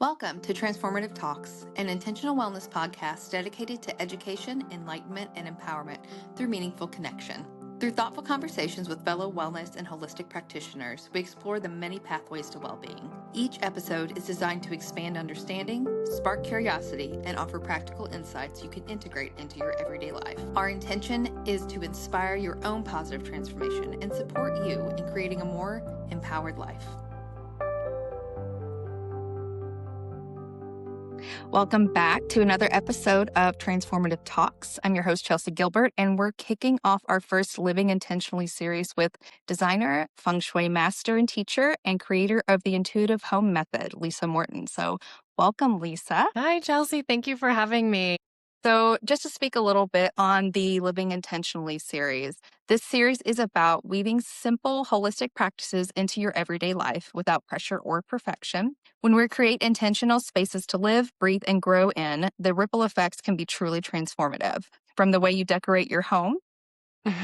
Welcome to Transformative Talks, an intentional wellness podcast dedicated to education, enlightenment, and empowerment through meaningful connection. Through thoughtful conversations with fellow wellness and holistic practitioners, we explore the many pathways to well-being. Each episode is designed to expand understanding, spark curiosity, and offer practical insights you can integrate into your everyday life. Our intention is to inspire your own positive transformation and support you in creating a more empowered life. Welcome back to another episode of Transformative Talks. I'm your host, Chelsea Gilbert, and we're kicking off our first Living Intentionally series with designer, Feng Shui master and teacher, and creator of the Intuitive Home Method, Lisa Morton. So welcome, Lisa. Hi, Chelsea. Thank you for having me. So just to speak a little bit on the Living Intentionally series, this series is about weaving simple, holistic practices into your everyday life without pressure or perfection. When we create intentional spaces to live, breathe, and grow in, the ripple effects can be truly transformative. From the way you decorate your home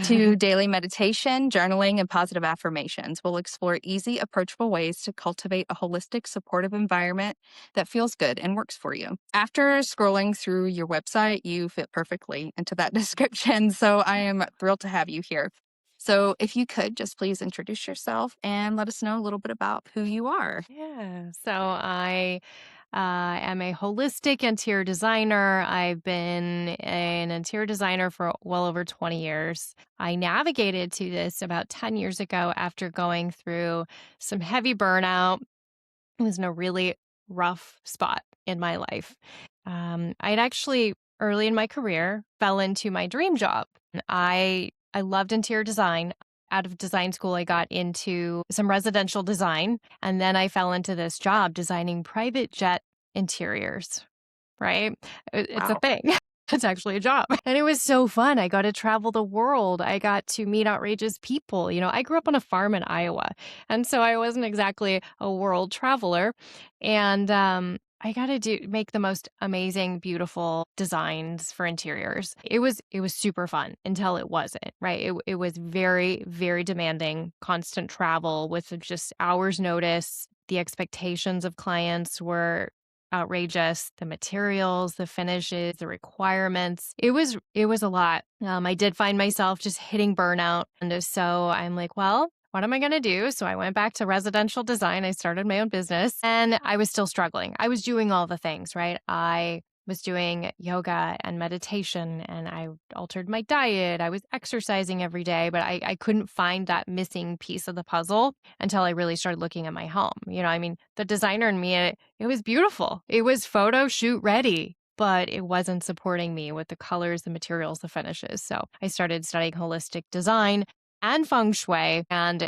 to daily meditation, journaling, and positive affirmations, we'll explore easy, approachable ways to cultivate a holistic, supportive environment that feels good and works for you. After scrolling through your website, you fit perfectly into that description, so I am thrilled to have you here. So if you could just please introduce yourself and let us know a little bit about who you are. Yeah. So I am a holistic interior designer. I've been an interior designer for well over 20 years. I navigated to this about 10 years ago after going through some heavy burnout. I was in a really rough spot in my life. I'd actually, early in my career, fell into my dream job. I loved interior design. Out of design school, I got into some residential design, and then I fell into this job designing private jet interiors, right? It's a Wow. thing. It's actually a job. And it was so fun. I got to travel the world. I got to meet outrageous people. I grew up on a farm in Iowa, and so I wasn't exactly a world traveler. And I got to make the most amazing, beautiful designs for interiors. It was super fun until it wasn't, right? It was very, very demanding, constant travel with just hours notice. The expectations of clients were outrageous. The materials, the finishes, the requirements. It was a lot. I did find myself just hitting burnout. And so I'm like, well, what am I going to do? So I went back to residential design. I started my own business and I was still struggling. I was doing all the things, right? I was doing yoga and meditation and I altered my diet. I was exercising every day, but I couldn't find that missing piece of the puzzle until I really started looking at my home. The designer in me, it was beautiful. It was photo shoot ready, but it wasn't supporting me with the colors, the materials, the finishes. So I started studying holistic design and feng shui, and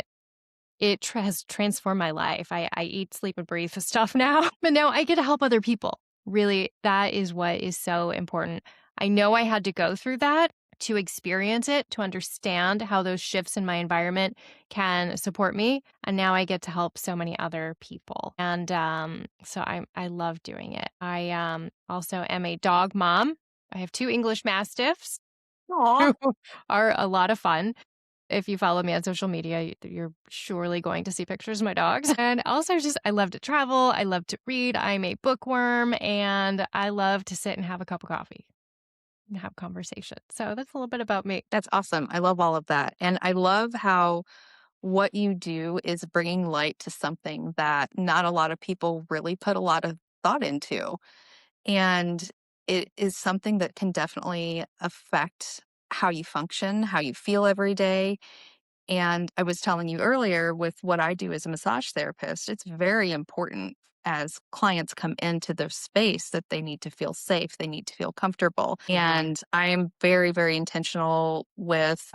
it has transformed my life. I eat, sleep, and breathe this stuff now, but now I get to help other people. Really, that is what is so important. I know I had to go through that to experience it, to understand how those shifts in my environment can support me. And now I get to help so many other people. And so I love doing it. I also am a dog mom. I have 2 English Mastiffs Aw. who are a lot of fun. If you follow me on social media, you're surely going to see pictures of my dogs. And also I love to travel. I love to read. I'm a bookworm and I love to sit and have a cup of coffee and have conversation. So that's a little bit about me. That's awesome. I love all of that. And I love how what you do is bringing light to something that not a lot of people really put a lot of thought into. And it is something that can definitely affect how you function, how you feel every day. And I was telling you earlier with what I do as a massage therapist, it's very important as clients come into the space that they need to feel safe, they need to feel comfortable. And I am very, very intentional with,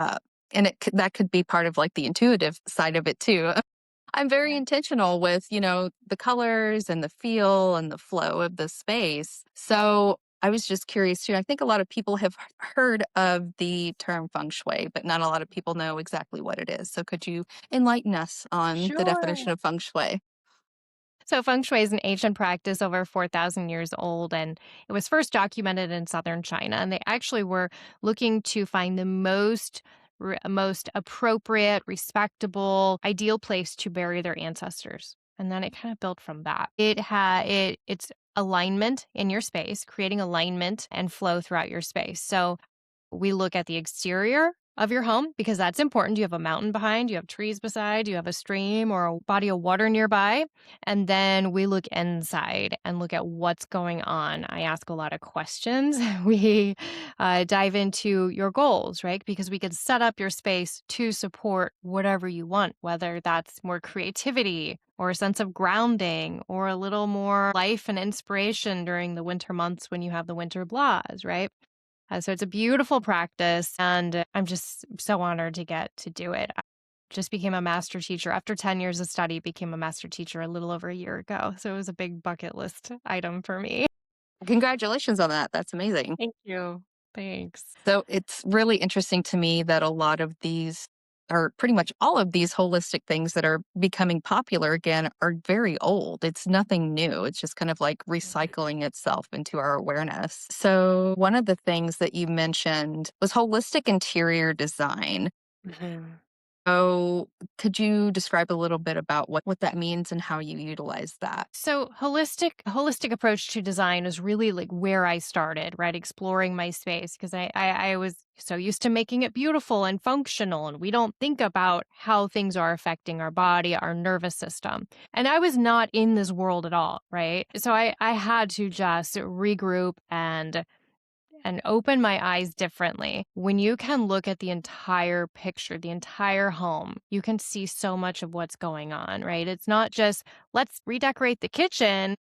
and that could be part of like the intuitive side of it too. I'm very intentional with, the colors and the feel and the flow of the space. So I was just curious too. I think a lot of people have heard of the term feng shui, but not a lot of people know exactly what it is. So could you enlighten us on the Sure. definition of feng shui? So feng shui is an ancient practice over 4,000 years old, and it was first documented in southern China. And they actually were looking to find the most appropriate, respectable, ideal place to bury their ancestors. And then it kind of built from that. It's alignment in your space, creating alignment and flow throughout your space. So we look at the exterior of your home because that's important. You have a mountain behind, you have trees beside, you have a stream or a body of water nearby. And then we look inside and look at what's going on. I ask a lot of questions. We dive into your goals, right? Because we can set up your space to support whatever you want, whether that's more creativity or a sense of grounding or a little more life and inspiration during the winter months when you have the winter blahs, right? So it's a beautiful practice, and I'm just so honored to get to do it. I just became a master teacher after 10 years of study, became a master teacher a little over a year ago. So it was a big bucket list item for me. Congratulations on that. That's amazing. Thank you. Thanks. So it's really interesting to me that a lot of these, or pretty much all of these holistic things that are becoming popular again, are very old. It's nothing new. It's just kind of like recycling itself into our awareness. So, one of the things that you mentioned was holistic interior design. Mhm. So, could you describe a little bit about what that means and how you utilize that? So holistic approach to design is really like where I started, right? Exploring my space because I was so used to making it beautiful and functional, and we don't think about how things are affecting our body, our nervous system. And I was not in this world at all, right? So I had to just regroup and open my eyes differently. When you can look at the entire picture, the entire home, you can see so much of what's going on, right? It's not just, let's redecorate the kitchen.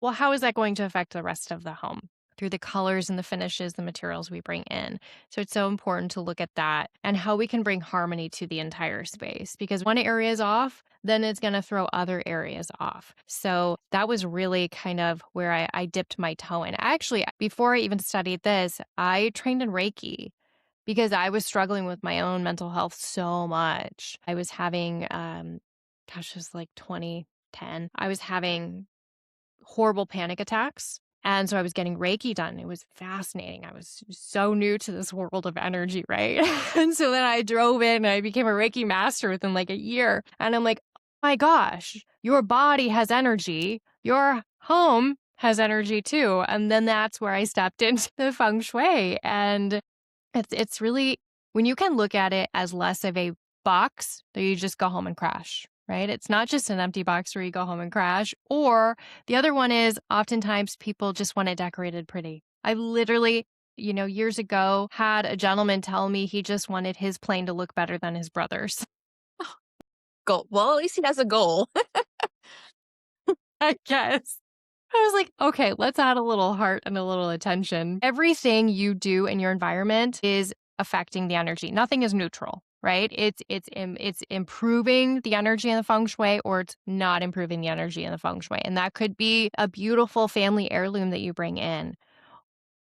Well, how is that going to affect the rest of the home? Through the colors and the finishes, the materials we bring in. So it's so important to look at that and how we can bring harmony to the entire space because one area is off, then it's going to throw other areas off. So that was really kind of where I dipped my toe in. Actually, before I even studied this, I trained in Reiki because I was struggling with my own mental health so much. I was having, gosh, it was like 2010. I was having horrible panic attacks. And so I was getting Reiki done. It was fascinating. I was so new to this world of energy, right? And so then I drove in and I became a Reiki master within like a year. And I'm like, oh my gosh, your body has energy. Your home has energy too. And then that's where I stepped into the feng shui. And it's really when you can look at it as less of a box that you just go home and crash, right? It's not just an empty box where you go home and crash. Or the other one is oftentimes people just want it decorated pretty. I literally, years ago had a gentleman tell me he just wanted his plane to look better than his brother's. Goal. Well, at least he has a goal. I guess. I was like, okay, let's add a little heart and a little attention. Everything you do in your environment is affecting the energy. Nothing is neutral, right? It's improving the energy in the feng shui, or it's not improving the energy in the feng shui, and that could be a beautiful family heirloom that you bring in,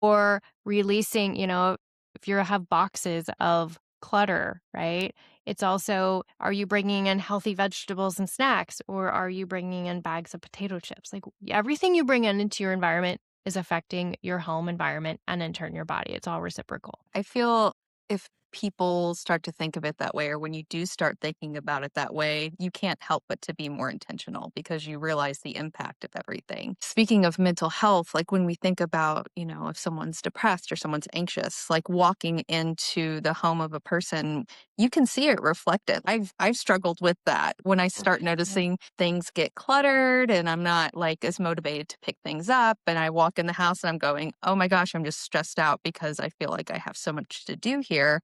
or releasing, if you have boxes of clutter, right? It's also, are you bringing in healthy vegetables and snacks, or are you bringing in bags of potato chips? Like everything you bring in into your environment is affecting your home environment and in turn your body. It's all reciprocal. I feel if people start to think of it that way, or when you do start thinking about it that way, you can't help but to be more intentional because you realize the impact of everything. Speaking of mental health, like when we think about, if someone's depressed or someone's anxious, like walking into the home of a person, you can see it reflected. I've struggled with that when I start Mhm. noticing things get cluttered and I'm not like as motivated to pick things up. And I walk in the house and I'm going, oh my gosh, I'm just stressed out because I feel like I have so much to do here.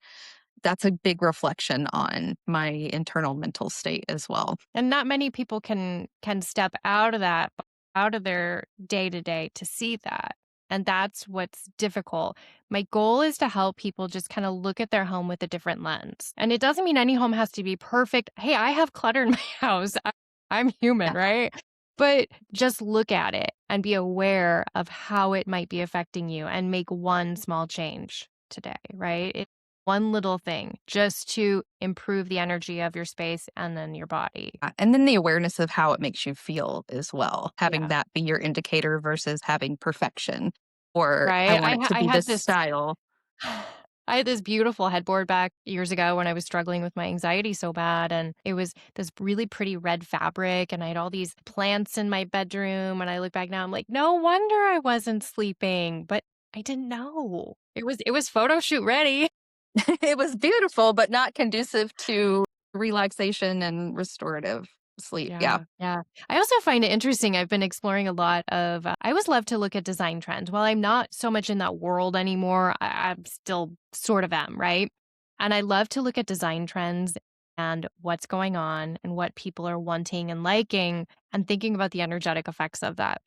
That's a big reflection on my internal mental state as well. And not many people can step out of that, out of their day to day to see that. And that's what's difficult. My goal is to help people just kind of look at their home with a different lens. And it doesn't mean any home has to be perfect. Hey, I have clutter in my house. I'm human, Yeah. right? But just look at it and be aware of how it might be affecting you and make one small change today, right? One little thing just to improve the energy of your space and then your body. And then the awareness of how it makes you feel as well, having Yeah. that be your indicator versus having perfection or I Right? want it to I be had this this style. I had this beautiful headboard back years ago when I was struggling with my anxiety so bad, and it was this really pretty red fabric, and I had all these plants in my bedroom, and I look back now, I'm like, "No wonder I wasn't sleeping," but I didn't know. It was photo shoot ready. It was beautiful, but not conducive to relaxation and restorative sleep. Yeah. Yeah, yeah. I also find it interesting. I've been exploring a lot of. I always love to look at design trends. While I'm not so much in that world anymore, I'm still sort of am, right? And I love to look at design trends and what's going on and what people are wanting and liking and thinking about the energetic effects of that.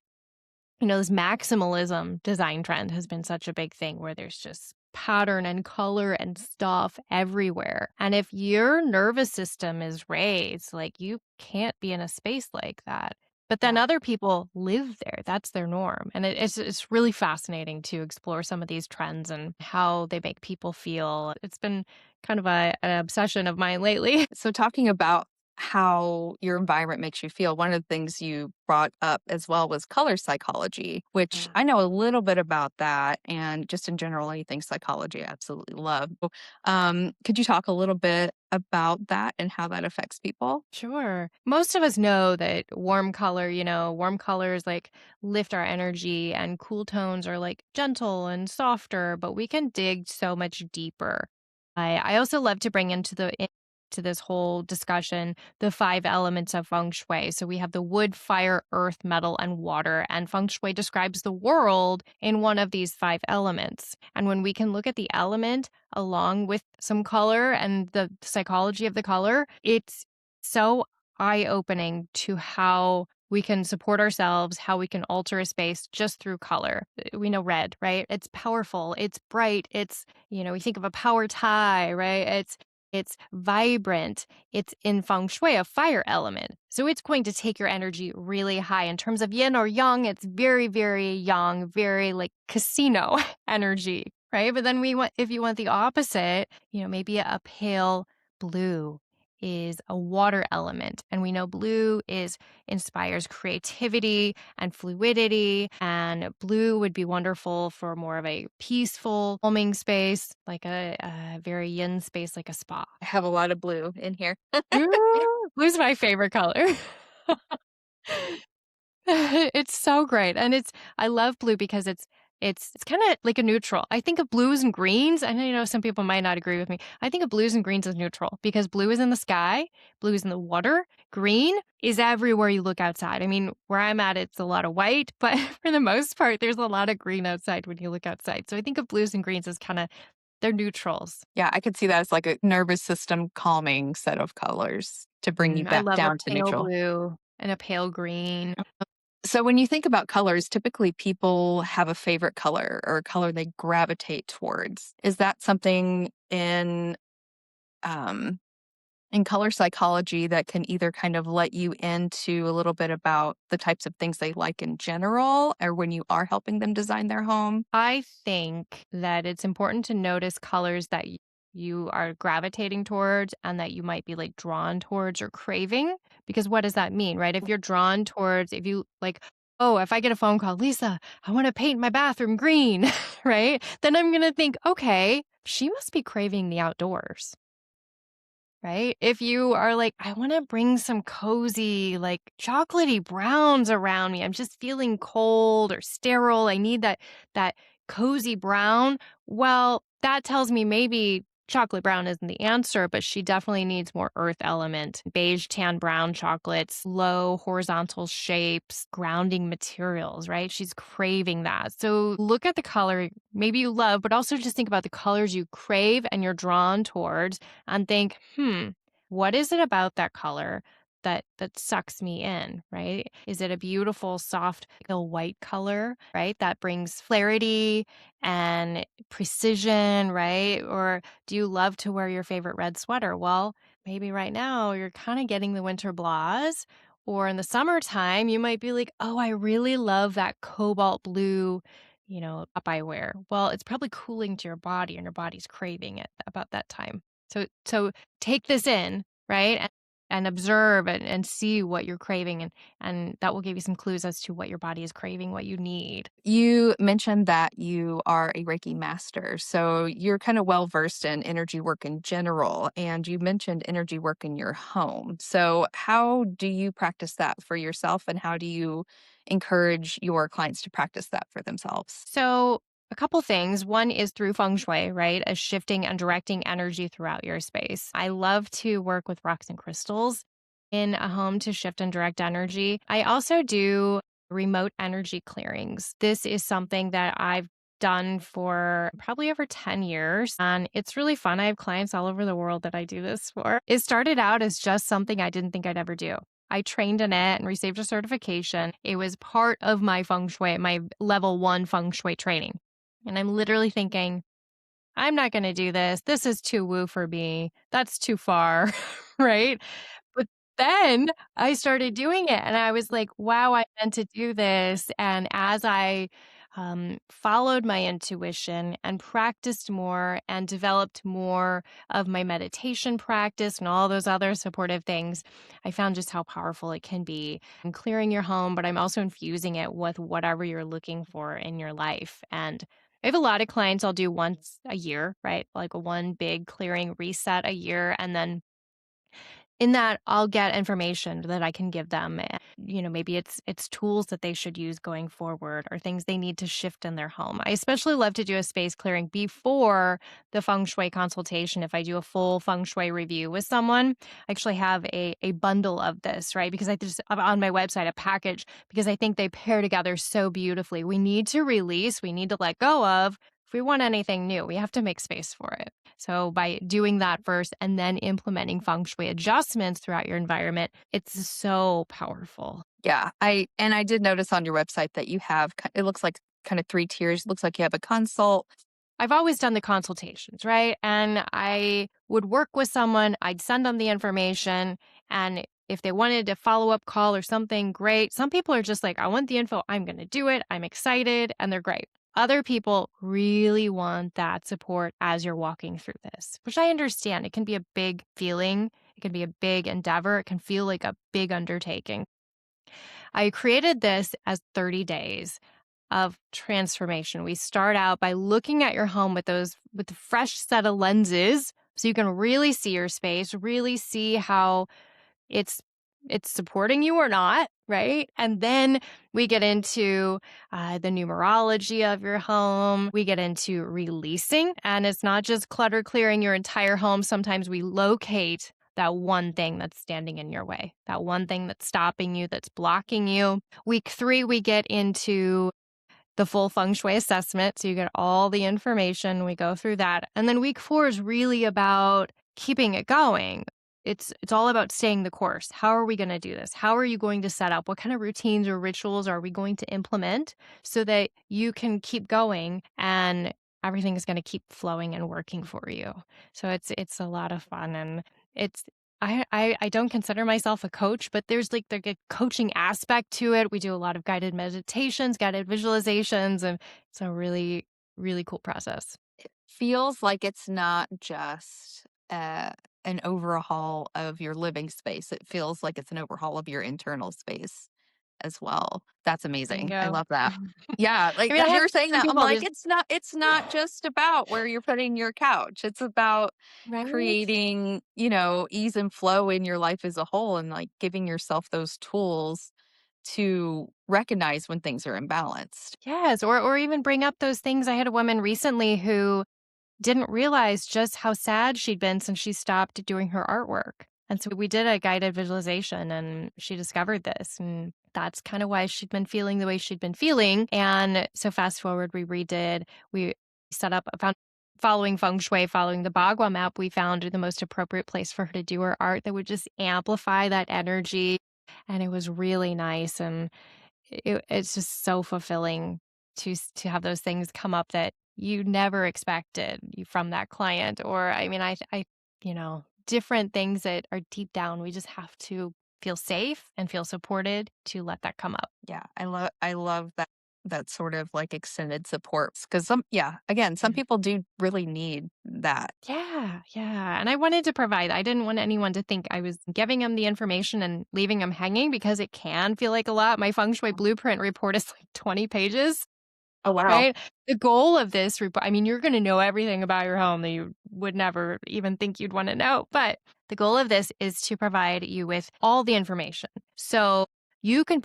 This maximalism design trend has been such a big thing where there's just pattern and color and stuff everywhere. And if your nervous system is raised, like you can't be in a space like that. But then Yeah. other people live there. That's their norm. And it's really fascinating to explore some of these trends and how they make people feel. It's been kind of an obsession of mine lately. So, talking about how your environment makes you feel, one of the things you brought up as well was color psychology, which Yeah. I know a little bit about that. And just in general, anything psychology, I absolutely love. Could you talk a little bit about that and how that affects people? Sure. Most of us know that warm colors like lift our energy and cool tones are like gentle and softer, but we can dig so much deeper. I also love to bring into this whole discussion the five elements of feng shui. So we have the wood, fire, earth, metal, and water. And feng shui describes the world in one of these five elements. And when we can look at the element along with some color and the psychology of the color, it's so eye opening to how we can support ourselves, how we can alter a space just through color. We know red, right? It's powerful, it's bright, we think of a power tie, right? It's vibrant. It's in feng shui a fire element. So it's going to take your energy really high. In terms of yin or yang, it's very, very yang, very like casino energy, right? But then if you want the opposite, maybe a pale blue is a water element. And we know blue is inspires creativity and fluidity. And blue would be wonderful for more of a peaceful, calming space, like a very yin space, like a spa. I have a lot of blue in here. Blue's my favorite color. It's so great, and I love blue because it's kinda like a neutral. I think of blues and greens, and I know some people might not agree with me. I think of blues and greens as neutral because blue is in the sky, blue is in the water, green is everywhere you look outside. I mean, where I'm at, it's a lot of white, but for the most part, there's a lot of green outside when you look outside. So I think of blues and greens as they're neutrals. Yeah, I could see that as like a nervous system calming set of colors to bring you I back love a down to pale neutral. blue and a pale green. So when you think about colors, typically people have a favorite color or a color they gravitate towards. Is that something um, in color psychology that can either kind of let you into a little bit about the types of things they like in general, or when you are helping them design their home? I think that it's important to notice colors that you are gravitating towards and that you might be like drawn towards or craving. Because what does that mean, right? If you're drawn towards, if you like, oh, if I get a phone call, Lisa, I want to paint my bathroom green, right? Then I'm going to think, okay, she must be craving the outdoors. Right? If you are like, I want to bring some cozy, like chocolatey browns around me. I'm just feeling cold or sterile. I need that cozy brown. Well, that tells me maybe chocolate brown isn't the answer, but she definitely needs more earth element. Beige, tan, brown chocolates, low horizontal shapes, grounding materials, right? She's craving that. So look at the color maybe you love, but also just think about the colors you crave and you're drawn towards and think, what is it about that color that sucks me in, right? Is it a beautiful, soft, pale white color, right? That brings clarity and precision, right? Or do you love to wear your favorite red sweater? Well, maybe right now you're kind of getting the winter blahs. Or in the summertime, you might be like, oh, I really love that cobalt blue up I wear. Well, it's probably cooling to your body and your body's craving it about that time. So take this in, right? and observe and see what you're craving, and that will give you some clues as to what your body is craving, what you need. You mentioned that you are a Reiki master, so you're kind of well versed in energy work in general, and you mentioned energy work in your home. So, how do you practice that for yourself, and how do you encourage your clients to practice that for themselves? So, a couple things. One is through feng shui, right? As shifting and directing energy throughout your space. I love to work with rocks and crystals in a home to shift and direct energy. I also do remote energy clearings. This is something that I've done for probably over 10 years, and it's really fun. I have clients all over the world that I do this for. It started out as just something I didn't think I'd ever do. I trained in it and received a certification. It was part of my feng shui, my level 1 feng shui training. And I'm literally thinking, I'm not going to do this. This is too woo for me. That's too far, right? But then I started doing it and I was like, wow, I meant to do this. And as I followed my intuition and practiced more and developed more of my meditation practice and all those other supportive things, I found just how powerful it can be. I'm clearing your home, but I'm also infusing it with whatever you're looking for in your life. And I have a lot of clients I'll do once a year, right? Like a one big clearing reset a year. And then in that, I'll get information that I can give them. Maybe it's tools that they should use going forward or things they need to shift in their home. I especially love to do a space clearing before the feng shui consultation. If I do a full feng shui review with someone, I actually have a bundle of this, right? Because I just on my website a package because I think they pair together so beautifully. We need to release, we need to let go of. If we want anything new, we have to make space for it. So by doing that first and then implementing feng shui adjustments throughout your environment, it's so powerful. Yeah, I did notice on your website that you have it looks like kind of 3 tiers. Looks like you have a consult. I've always done the consultations, right? And I would work with someone, I'd send them the information, and if they wanted a follow-up call or something, great. Some people are just like, I want the info, I'm going to do it, I'm excited, and they're great. Other people really want that support as you're walking through this, which I understand. It can be a big feeling, it can be a big endeavor, it can feel like a big undertaking. I created this as 30 days of transformation. We start out by looking at your home with a fresh set of lenses so you can really see your space, really see how it's it's supporting you or not, right? And then we get into the numerology of your home. We get into releasing, and it's not just clutter clearing your entire home. Sometimes we locate that one thing that's standing in your way, that one thing that's stopping you, that's blocking you. Week 3, we get into the full feng shui assessment. So you get all the information. We go through that. And then week 4 is really about keeping it going. It's all about staying the course. How are we going to do this? How are you going to set up? What kind of routines or rituals are we going to implement so that you can keep going and everything is going to keep flowing and working for you? So it's a lot of fun, and it's I don't consider myself a coach, but there's like the coaching aspect to it. We do a lot of guided meditations, guided visualizations, and it's a really, really cool process. Feels like it's not just, an overhaul of your living space. It feels like it's an overhaul of your internal space as well. That's amazing. I Bingo. love that. Yeah, I like, mean, I as you have were saying some that, I'm people like, just it's not just about where you're putting your couch. It's about right? creating, ease and flow in your life as a whole and, like, giving yourself those tools to recognize when things are imbalanced. Yes, or even bring up those things. I had a woman recently who didn't realize just how sad she'd been since she stopped doing her artwork. And so we did a guided visualization and she discovered this. And that's kind of why she'd been feeling the way she'd been feeling. And so fast forward, we set up, found following feng shui, following the Bagua map, we found the most appropriate place for her to do her art that would just amplify that energy. And it was really nice. And it's just so fulfilling to have those things come up that you never expected from that client. Or I mean, different things that are deep down. We just have to feel safe and feel supported to let that come up. Yeah, I love that. that sort of like extended support. Because yeah, again, some people do really need that. Yeah, yeah, and I wanted to provide I didn't want anyone to think I was giving them the information and leaving them hanging because it can feel like a lot. My feng shui blueprint report is like 20 pages, Oh, wow. right? The goal of this report I mean, you're gonna know everything about your home that you would never even think you'd wanna know, but the goal of this is to provide you with all the information. So, you can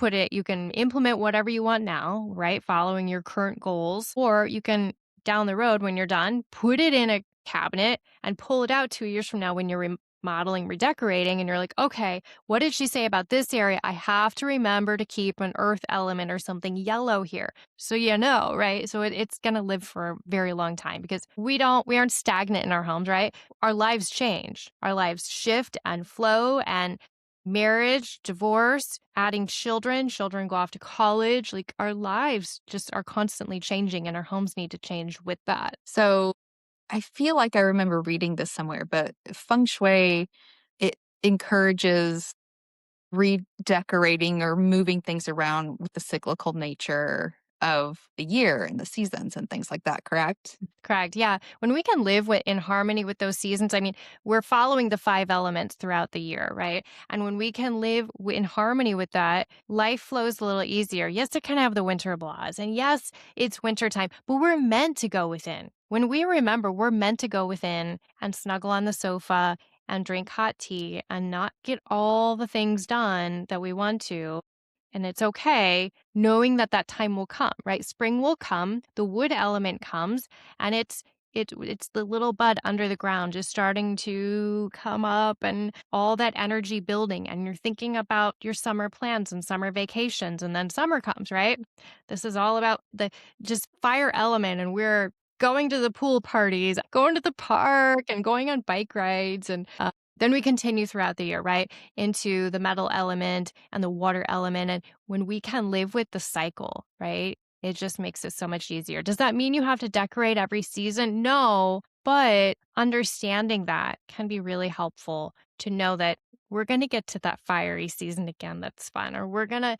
implement whatever you want now, right, following your current goals, or you can, down the road when you're done, put it in a cabinet and pull it out 2 years from now when you're remodeling, redecorating, and you're like, "Okay, what did she say about this area? I have to remember to keep an earth element or something yellow here." So you know, right? So it's gonna live for a very long time because we aren't stagnant in our homes, right? Our lives change. Our lives shift and flow and marriage, divorce, adding children, children go off to college. Like our lives just are constantly changing and our homes need to change with that. So I feel like I remember reading this somewhere, but feng shui, it encourages redecorating or moving things around with the cyclical nature of the year and the seasons and things like that, correct? Correct. Yeah. When we can live in harmony with those seasons, I mean, we're following the five elements throughout the year, right? And when we can live in harmony with that, life flows a little easier. Yes, it can have the winter blahs. And yes, it's winter time, but we're meant to go within. When we remember, we're meant to go within and snuggle on the sofa and drink hot tea and not get all the things done that we want to. And it's okay knowing that that time will come, right? Spring will come, the wood element comes, and it's the little bud under the ground just starting to come up and all that energy building and you're thinking about your summer plans and summer vacations and then summer comes, right? This is all about the just fire element and we're going to the pool parties, going to the park and going on bike rides and then we continue throughout the year, right? Into the metal element and the water element. And when we can live with the cycle, right? It just makes it so much easier. Does that mean you have to decorate every season? No, but understanding that can be really helpful to know that we're going to get to that fiery season again that's fun or we're going to,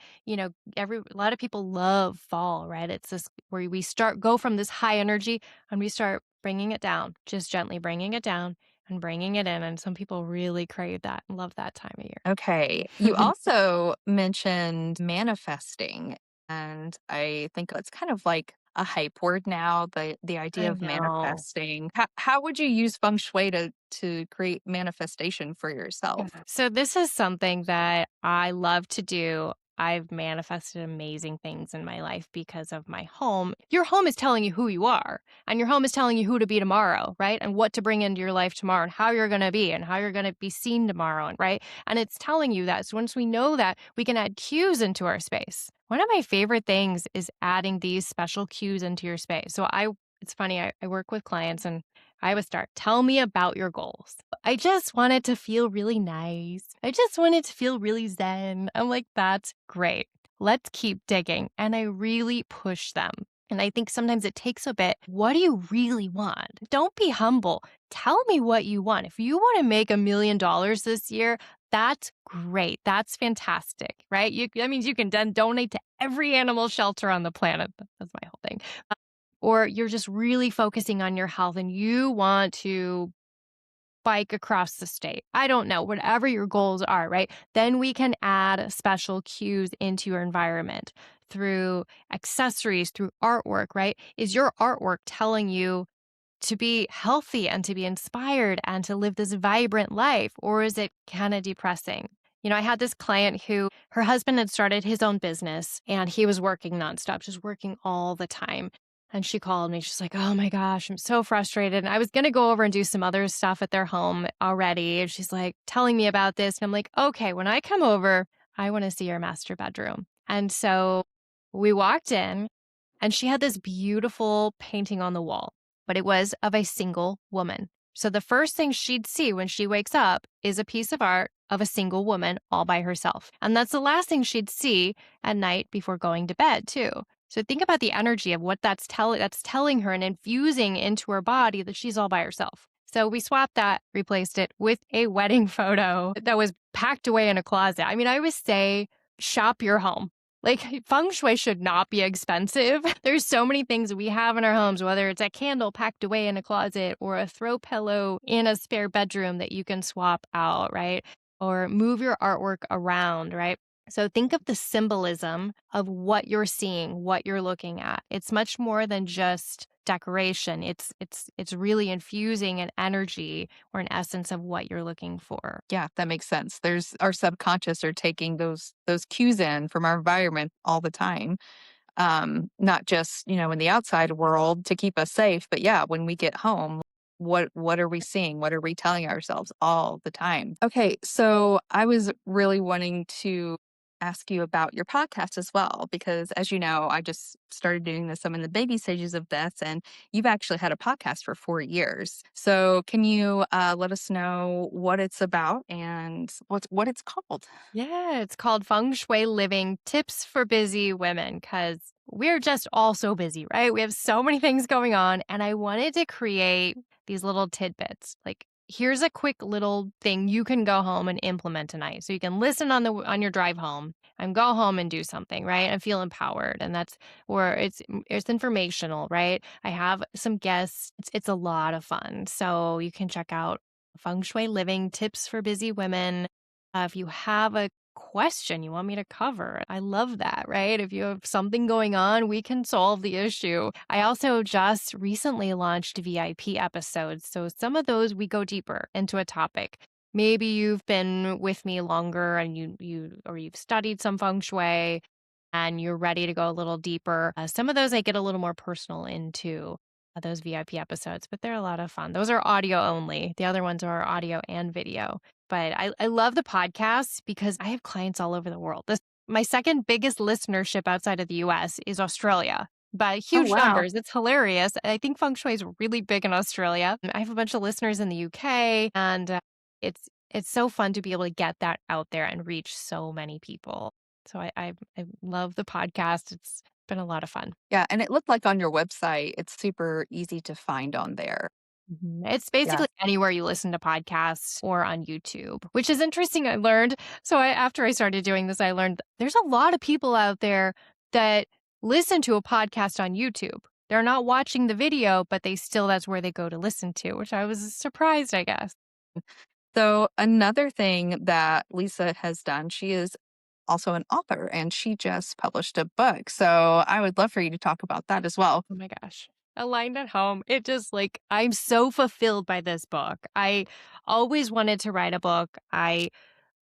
every a lot of people love fall, right? It's this where we start go from this high energy and we start bringing it down, just gently bringing it down and bringing it in, and some people really crave that and love that time of Okay. You year. also mentioned manifesting, and I think it's kind of like a hype word now, the idea I of know. manifesting. How would you use feng shui to create manifestation for yourself? So this is something that I love to do. I've manifested amazing things in my life because of my home. Your home is telling you who you are, and your home is telling you who to be tomorrow, right? And what to bring into your life tomorrow, and how you're going to be, and how you're going to be seen tomorrow, right? And it's telling you that. So once we know that, we can add cues into our space. One of my favorite things is adding these special cues into your space. It's funny, I work with clients and I would start, tell me about your goals. I just wanted to feel really nice. I just wanted to feel really zen. I'm like, that's great. Let's keep digging. And I really push them. And I think sometimes it takes a bit. What do you really want? Don't be humble. Tell me what you want. If you want to make $1 million this year, that's great. That's fantastic, right? That means you can then donate to every animal shelter on the planet. That's my whole thing. Or you're just really focusing on your health and you want to bike across the state. I don't know, whatever your goals are, right? Then we can add special cues into your environment through accessories, through artwork, right? Is your artwork telling you to be healthy and to be inspired and to live this vibrant life? Or is it kind of depressing? I had this client who her husband had started his own business and he was working nonstop, just working all the time. And she called me. She's like, oh my gosh, I'm so frustrated. And I was going to go over and do some other stuff at their home already. And she's like telling me about this. And I'm like, okay, when I come over, I want to see your master bedroom. And so we walked in and she had this beautiful painting on the wall, but it was of a single woman. So the first thing she'd see when she wakes up is a piece of art of a single woman all by herself. And that's the last thing she'd see at night before going to bed, too. So think about the energy of what that's telling her and infusing into her body that she's all by herself. So we swapped that, replaced it with a wedding photo that was packed away in a closet. I mean, I always say shop your home. Like, feng shui should not be expensive. There's so many things we have in our homes, whether it's a candle packed away in a closet or a throw pillow in a spare bedroom that you can swap out, right? Or move your artwork around, right? So think of the symbolism of what you're seeing, what you're looking at. It's much more than just decoration. It's really infusing an energy or an essence of what you're looking for. Yeah, that makes sense. There's our subconscious are taking those cues in from our environment all the time. Not just, in the outside world to keep us safe, but yeah, when we get home, what are we seeing? What are we telling ourselves all the time? Okay, so I was really wanting to ask you about your podcast as well, because as you know, I just started doing this. I'm in the baby stages of this, and you've actually had a podcast for 4 years. So can you let us know what it's about and what it's called? Yeah, it's called Feng Shui Living Tips for Busy Women because we're just all so busy, right? We have so many things going on. And I wanted to create these little tidbits. Like, here's a quick little thing you can go home and implement tonight. So you can listen on your drive home and go home and do something, right? And feel empowered. And that's where it's informational, right? I have some guests. It's a lot of fun. So you can check out Feng Shui Living Tips for Busy Women if you have a question you want me to cover, I love that, right? If you have something going on, we can solve the issue. I also just recently launched VIP episodes. So some of those we go deeper into a topic. Maybe you've been with me longer and you've studied some feng shui and you're ready to go a little deeper. Some of those I get a little more personal into those VIP episodes, but they're a lot of fun. Those are audio only. The other ones are audio and video. But I love the podcast because I have clients all over the world. My second biggest listenership outside of the US is Australia, but Oh, huge wow. numbers. It's hilarious. I think feng shui is really big in Australia. I have a bunch of listeners in the UK, and it's so fun to be able to get that out there and reach so many people. So I love the podcast. It's been a lot of fun. Yeah, and it looked like on your website, it's super easy to find on there. It's Yeah. basically anywhere you listen to podcasts or on YouTube, which is interesting. I learned. So after I started doing this, I learned there's a lot of people out there that listen to a podcast on YouTube. They're not watching the video, but that's where they go to listen to, which I was surprised, I guess. So another thing that Lisa has done, she is also an author and she just published a book. So I would love for you to talk about that as well. Oh my gosh. Aligned at home. It just I'm so fulfilled by this book. I always wanted to write a book. I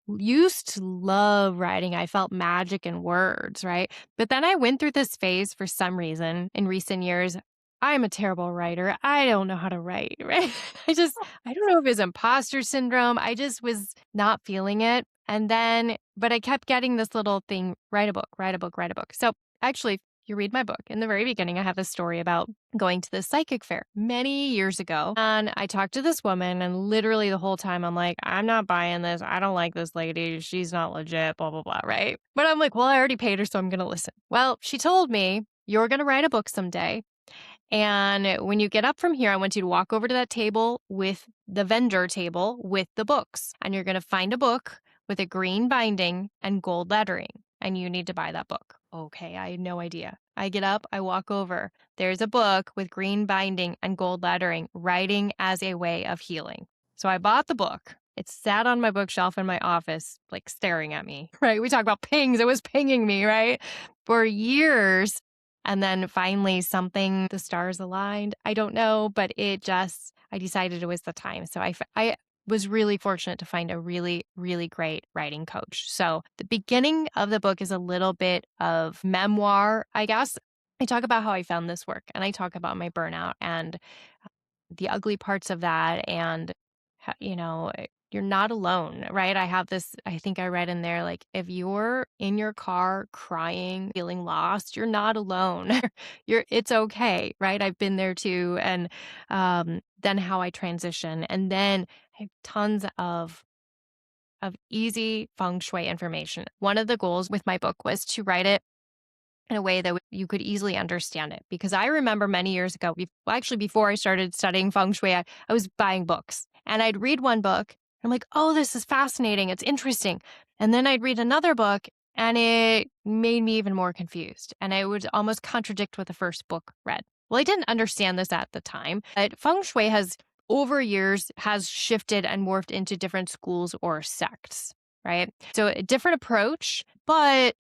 used to love writing. I felt magic in words, right? But then I went through this phase for some reason in recent years. I'm a terrible writer. I don't know how to write, right? I don't know if it's imposter syndrome. I just was not feeling it. And then, but I kept getting this little thing write a book, write a book, write a book. So actually, if you read my book, in the very beginning, I have this story about going to the psychic fair many years ago. And I talked to this woman, and literally the whole time I'm like, I'm not buying this. I don't like this lady. She's not legit, blah, blah, blah, right? But I'm like, well, I already paid her, so I'm going to listen. Well, she told me, you're going to write a book someday. And when you get up from here, I want you to walk over to that table with the vendor table with the books. And you're going to find a book with a green binding and gold lettering. And you need to buy that book. Okay, I had no idea. I get up, I walk over. There's a book with green binding and gold lettering, writing as a way of healing. So I bought the book. It sat on my bookshelf in my office, staring at me, right? We talk about pings. It was pinging me, right? For years. And then finally, the stars aligned. I don't know, but I decided it was the time. So I was really fortunate to find a really, really great writing coach. So the beginning of the book is a little bit of memoir, I guess. I talk about how I found this work and I talk about my burnout and the ugly parts of that. And, you're not alone, right? I think I read in there, if you're in your car crying, feeling lost, you're not alone. It's okay, right? I've been there too. And then how I transition. And then I have tons of easy feng shui information. One of the goals with my book was to write it in a way that you could easily understand it. Because I remember many years ago, actually before I started studying feng shui, I was buying books and I'd read one book. I'm like, oh, this is fascinating. It's interesting. And then I'd read another book And it made me even more confused. And I would almost contradict what the first book read. Well, I didn't understand this at the time, but feng shui has over years has shifted and morphed into different schools or sects, right? So a different approach, but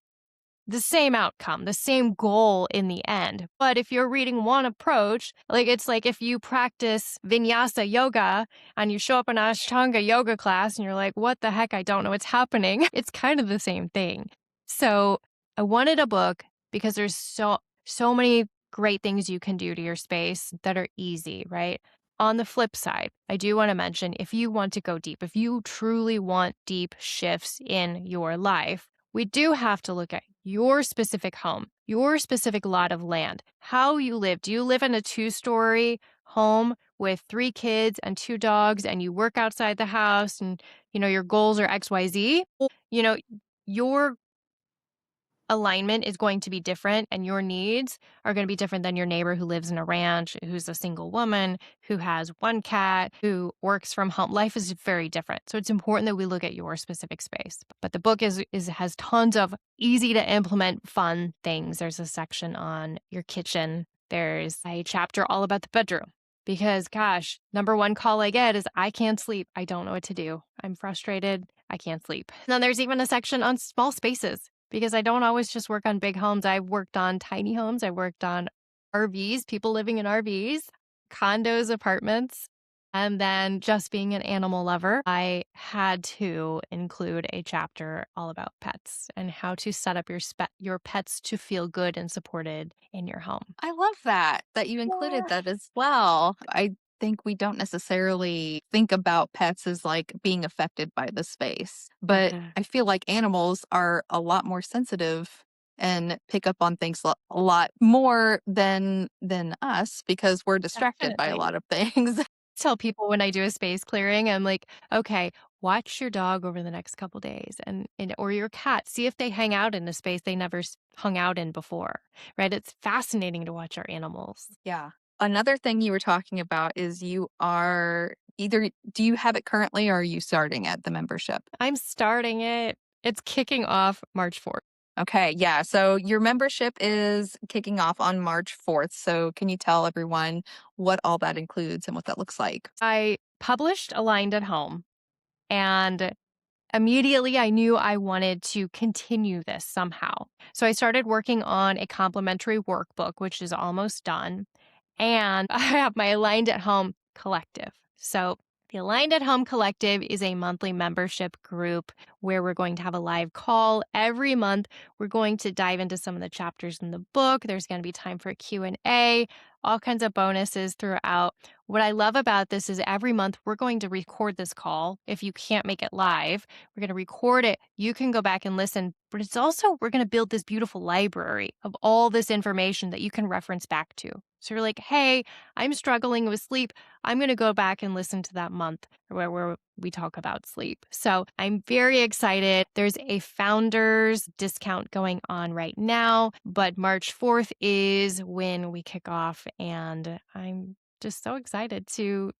the same outcome, the same goal in the end. But if you're reading one approach, like it's like if you practice vinyasa yoga and you show up in Ashtanga yoga class and you're like, what the heck? I don't know what's happening. It's kind of the same thing. So I wanted a book because there's so many great things you can do to your space that are easy, right? On the flip side, I do want to mention if you want to go deep, if you truly want deep shifts in your life, we do have to look at your specific home, your specific lot of land, how you live. Do you live in a 2-story home with 3 kids and 2 dogs and you work outside the house and your goals are XYZ? Your alignment is going to be different and your needs are going to be different than your neighbor who lives in a ranch, who's a single woman, who has 1 cat, who works from home. Life is very different. So it's important that we look at your specific space. But the book is has tons of easy to implement fun things. There's a section on your kitchen. There's a chapter all about the bedroom. Because gosh, number one call I get is I can't sleep. I don't know what to do. I'm frustrated. I can't sleep. And then there's even a section on small spaces because I don't always just work on big homes. I've worked on tiny homes. I worked on RVs, people living in RVs, condos, apartments. And then just being an animal lover, I had to include a chapter all about pets and how to set up your pets to feel good and supported in your home. I love that you included that as well. I think we don't necessarily think about pets as like being affected by the space, but Yeah. I feel like animals are a lot more sensitive and pick up on things a lot more than us because we're distracted by a Definitely. lot of things. Tell people when I do a space clearing, I'm like, okay, watch your dog over the next couple days and or your cat. See if they hang out in a space they never hung out in before. Right? It's fascinating to watch our animals. Yeah. Another thing you were talking about is you are either do you have it currently or are you starting at the membership? I'm starting it. It's kicking off March 4th. Okay, yeah. So your membership is kicking off on March 4th. So can you tell everyone what all that includes and what that looks like? I published Aligned at Home and immediately I knew I wanted to continue this somehow. So I started working on a complimentary workbook, which is almost done. And I have my Aligned at Home collective. So the Aligned at Home collective is a monthly membership group where we're going to have a live call every month. We're going to dive into some of the chapters in the book. There's going to be time for Q&A, all kinds of bonuses throughout. What I love about this is every month we're going to record this call. If you can't make it live, we're going to record it. You can go back and listen, but it's also, we're going to build this beautiful library of all this information that you can reference back to. So you're like, hey, I'm struggling with sleep. I'm going to go back and listen to that month where we talk about sleep. So I'm very excited. There's a founders discount going on right now, but March 4th is when we kick off. And I'm just so excited to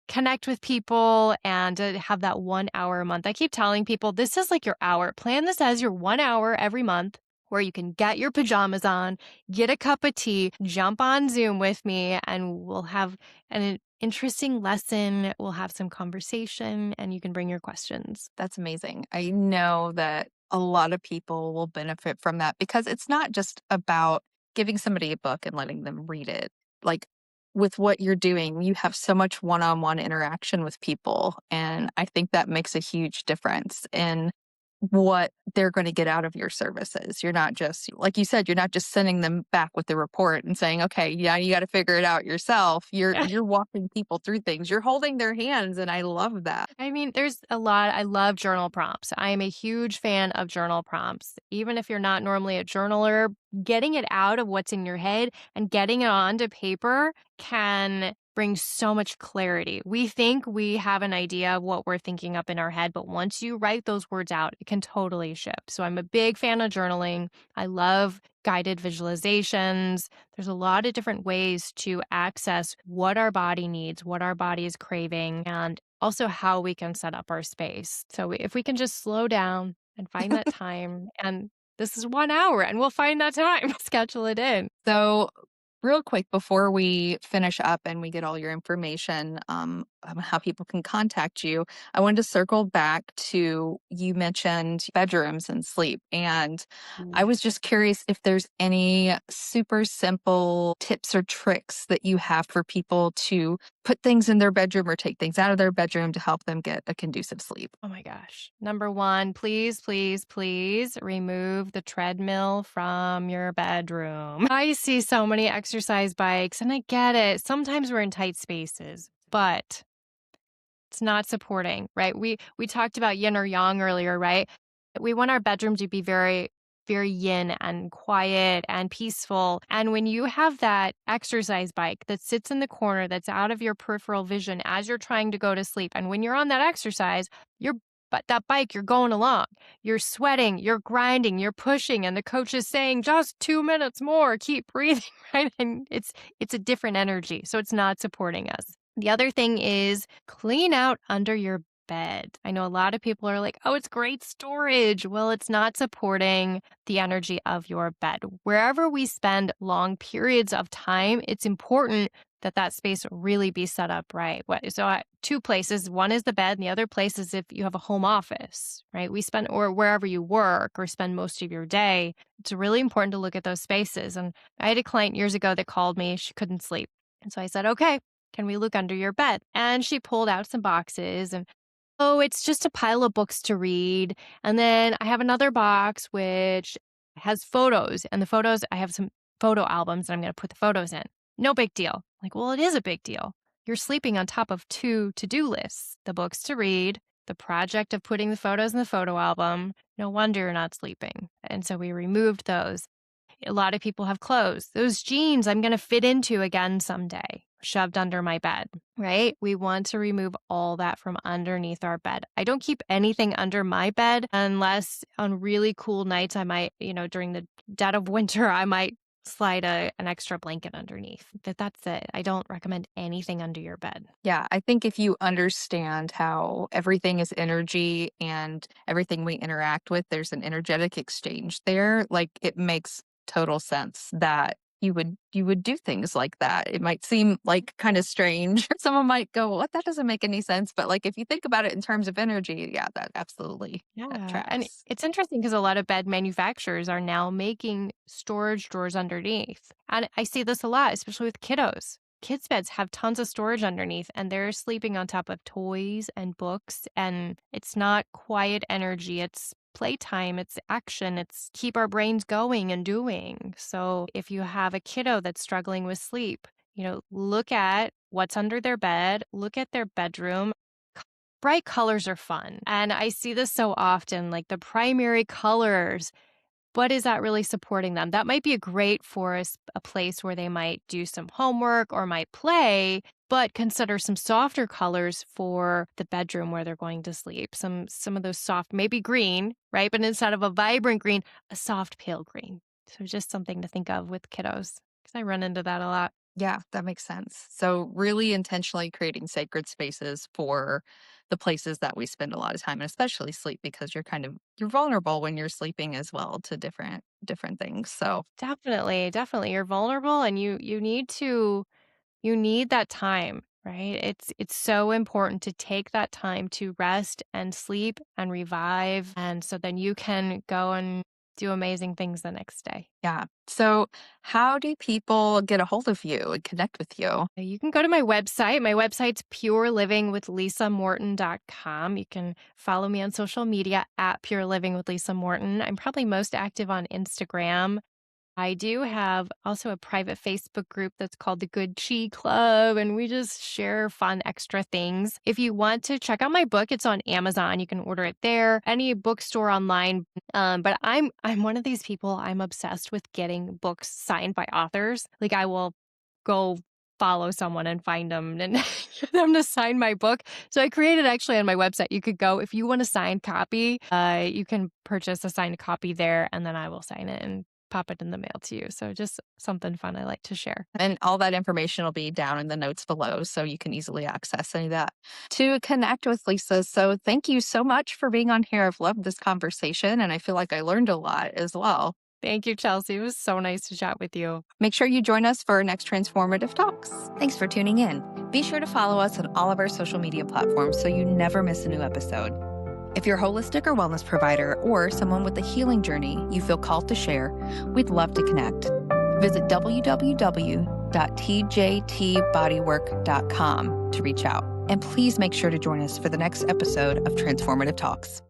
connect with people and to have that 1 hour a month. I keep telling people this is like your hour. Plan this as your 1 hour every month where you can get your pajamas on, get a cup of tea, jump on Zoom with me, and we'll have an interesting lesson. We'll have some conversation and you can bring your questions. That's amazing. I know that a lot of people will benefit from that because it's not just about giving somebody a book and letting them read it. Like with what you're doing, you have so much one on one interaction with people. And I think that makes a huge difference in what they're going to get out of your services. You're not just, like you said, you're not just sending them back with the report and saying, okay, yeah, you got to figure it out yourself. You're walking people through things. You're holding their hands. And I love that. I mean, there's a lot. I love journal prompts. I am a huge fan of journal prompts. Even if you're not normally a journaler, getting it out of what's in your head and getting it onto paper can bring so much clarity. We think we have an idea of what we're thinking up in our head, but once you write those words out, it can totally shift. So I'm a big fan of journaling. I love guided visualizations. There's a lot of different ways to access what our body needs, what our body is craving, and also how we can set up our space. So if we can just slow down and find that time and this is 1 hour and we'll find that time, schedule it in. So, real quick before we finish up and we get all your information on how people can contact you, I wanted to circle back to you mentioned bedrooms and sleep. And I was just curious if there's any super simple tips or tricks that you have for people to put things in their bedroom or take things out of their bedroom to help them get a conducive sleep. Oh my gosh. Number one, please, please, please remove the treadmill from your bedroom. I see so many exercise bikes and I get it. Sometimes we're in tight spaces, but it's not supporting, right? We talked about yin or yang earlier, right? We want our bedroom to be very very yin and quiet and peaceful. And when you have that exercise bike that sits in the corner that's out of your peripheral vision as you're trying to go to sleep, and when you're on that exercise, you're but that bike, you're going along. You're sweating, you're grinding, you're pushing, and the coach is saying, just 2 minutes more, keep breathing, right? And it's a different energy. So it's not supporting us. The other thing is clean out under your bed. I know a lot of people are like, oh, it's great storage. Well, it's not supporting the energy of your bed. Wherever we spend long periods of time, it's important that that space really be set up right. Two places. One is the bed, and the other place is if you have a home office, right? Or wherever you work or spend most of your day. It's really important to look at those spaces. And I had a client years ago that called me. She couldn't sleep. And so I said, okay, can we look under your bed? And she pulled out some boxes and, oh, it's just a pile of books to read. And then I have another box which has photos. And the photos, I have some photo albums and I'm going to put the photos in. No big deal. Like, well, it is a big deal. You're sleeping on top of two to-do lists, the books to read, the project of putting the photos in the photo album. No wonder you're not sleeping. And so we removed those. A lot of people have clothes. Those jeans I'm going to fit into again someday, shoved under my bed, right? We want to remove all that from underneath our bed. I don't keep anything under my bed unless on really cool nights I might, during the dead of winter, I might slide an extra blanket underneath. But that's it. I don't recommend anything under your bed. Yeah, I think if you understand how everything is energy and everything we interact with, there's an energetic exchange there, like it makes total sense that you would do things like that. It might seem like kind of strange. Someone might go, "What? That doesn't make any sense." But like if you think about it in terms of energy, yeah, that absolutely that Yeah. And tracks. it's interesting because a lot of bed manufacturers are now making storage drawers underneath. And I see this a lot, especially with kiddos. Kids' beds have tons of storage underneath, and they're sleeping on top of toys and books. And it's not quiet energy, it's playtime, it's action, it's keep our brains going and doing. So if you have a kiddo that's struggling with sleep, look at what's under their bed, look at their bedroom. Bright colors are fun. And I see this so often, like the primary colors. But is that really supporting them? That might be great for a place where they might do some homework or might play, but consider some softer colors for the bedroom where they're going to sleep. Some of those soft, maybe green, right? But instead of a vibrant green, a soft pale green. So just something to think of with kiddos because I run into that a lot. Yeah, that makes sense. So really intentionally creating sacred spaces for the places that we spend a lot of time, and especially sleep, because you're vulnerable when you're sleeping as well to different things. So Definitely, definitely. You're vulnerable and you need that time, right? It's so important to take that time to rest and sleep and revive and so then you can go and do amazing things the next day. yeah. So how do people get a hold of you and connect with you? You can go to my website. My website's purelivingwithlisamorton.com. You can follow me on social media at Pure Living with Lisa Morton. I'm probably most active on Instagram. I do have also a private Facebook group that's called the Good Chi Club, and we just share fun extra things. If you want to check out my book, it's on Amazon. You can order it there, any bookstore online. But I'm one of these people. I'm obsessed with getting books signed by authors. Like I will go follow someone and find them and get them to sign my book. So I created actually on my website. You could go if you want a signed copy. You can purchase a signed copy there, and then I will sign it and pop it in the mail to you. So just something fun I like to share. And all that information will be down in the notes below, so you can easily access any of that to connect with Lisa. So thank you so much for being on here. I've loved this conversation, and I feel like I learned a lot as well. Thank you, Chelsea. It was so nice to chat with you. Make sure you join us for our next Transformative Talks. Thanks for tuning in. Be sure to follow us on all of our social media platforms so you never miss a new episode. If you're a holistic or wellness provider or someone with a healing journey you feel called to share, we'd love to connect. Visit www.tjtbodywork.com to reach out. And please make sure to join us for the next episode of Transformative Talks.